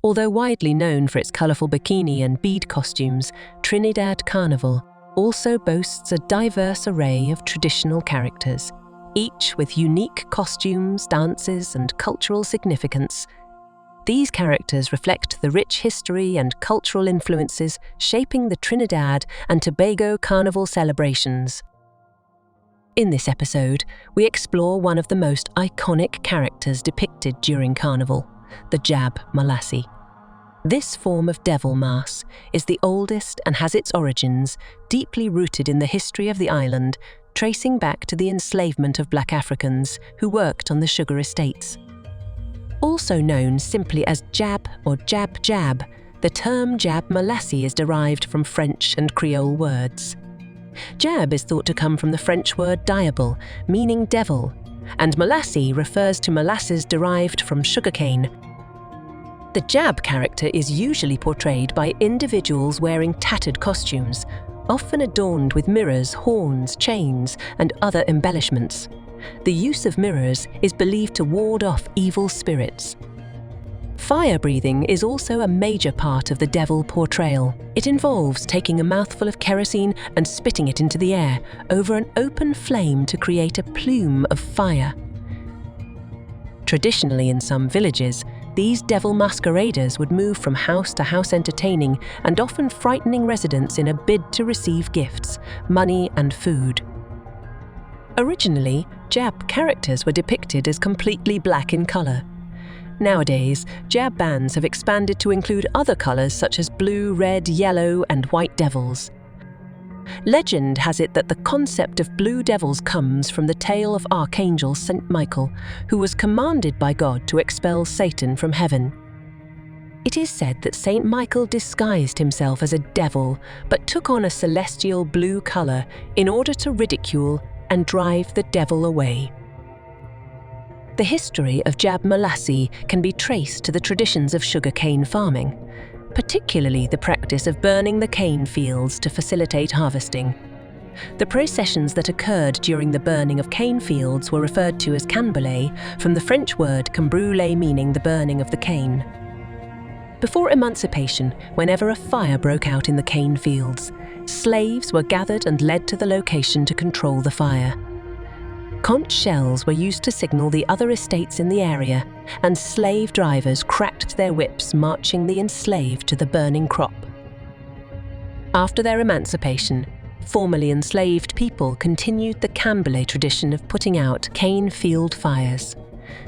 Although widely known for its colourful bikini and bead costumes, Trinidad Carnival also boasts a diverse array of traditional characters, each with unique costumes, dances, and cultural significance. These characters reflect the rich history and cultural influences shaping the Trinidad and Tobago Carnival celebrations. In this episode, we explore one of the most iconic characters depicted during Carnival, the Jab Molassie. This form of devil mask is the oldest and has its origins deeply rooted in the history of the island, tracing back to the enslavement of black Africans who worked on the sugar estates. Also known simply as Jab or Jab, the term Jab Molassie is derived from French and Creole words. Jab is thought to come from the French word diable, meaning devil, and Molassie refers to molasses derived from sugarcane. The Jab character is usually portrayed by individuals wearing tattered costumes, often adorned with mirrors, horns, chains, and other embellishments. The use of mirrors is believed to ward off evil spirits. Fire breathing is also a major part of the devil portrayal. It involves taking a mouthful of kerosene and spitting it into the air over an open flame to create a plume of fire. Traditionally, in some villages, these devil masqueraders would move from house to house entertaining and often frightening residents in a bid to receive gifts, money, and food. Originally, Jab characters were depicted as completely black in colour. Nowadays, Jab bands have expanded to include other colours such as blue, red, yellow, and white devils. Legend has it that the concept of blue devils comes from the tale of Archangel St. Michael, who was commanded by God to expel Satan from heaven. It is said that St. Michael disguised himself as a devil, but took on a celestial blue colour in order to ridicule and drive the devil away. The history of Jab Molassie can be traced to the traditions of sugarcane farming, particularly the practice of burning the cane fields to facilitate harvesting. The processions that occurred during the burning of cane fields were referred to as canboulay, from the French word cambrûler meaning the burning of the cane. Before emancipation, whenever a fire broke out in the cane fields, slaves were gathered and led to the location to control the fire. Conch shells were used to signal the other estates in the area, and slave drivers cracked their whips marching the enslaved to the burning crop. After their emancipation, formerly enslaved people continued the canboulay tradition of putting out cane field fires.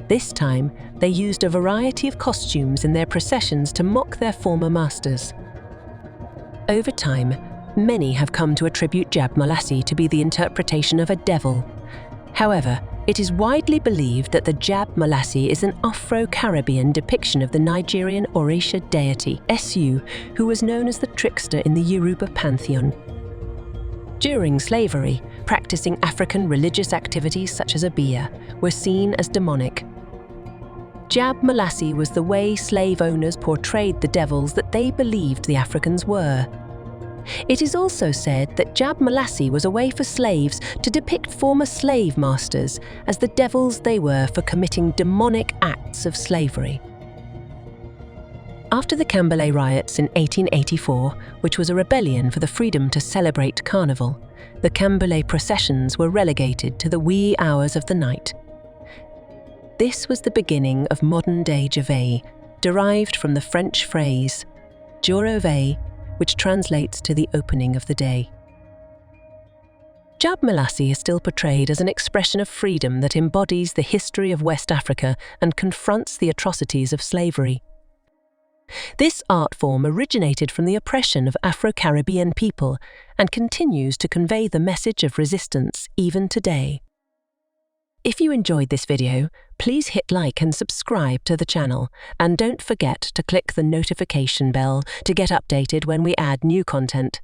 This time, they used a variety of costumes in their processions to mock their former masters. Over time, many have come to attribute Jab Molassie to be the interpretation of a devil. However, it is widely believed that the Jab Molassie is an Afro-Caribbean depiction of the Nigerian Orisha deity, Esu, who was known as the trickster in the Yoruba pantheon. During slavery, practicing African religious activities such as abiya were seen as demonic. Jab Molassie was the way slave owners portrayed the devils that they believed the Africans were. It is also said that Jab Molassie was a way for slaves to depict former slave masters as the devils they were for committing demonic acts of slavery. After the Canboulay riots in 1884, which was a rebellion for the freedom to celebrate Carnival, the Canboulay processions were relegated to the wee hours of the night. This was the beginning of modern-day Javet, derived from the French phrase jour au veille, which translates to the opening of the day. Jab Molassie is still portrayed as an expression of freedom that embodies the history of West Africa and confronts the atrocities of slavery. This art form originated from the oppression of Afro-Caribbean people and continues to convey the message of resistance even today. If you enjoyed this video, please hit like and subscribe to the channel, and don't forget to click the notification bell to get updated when we add new content.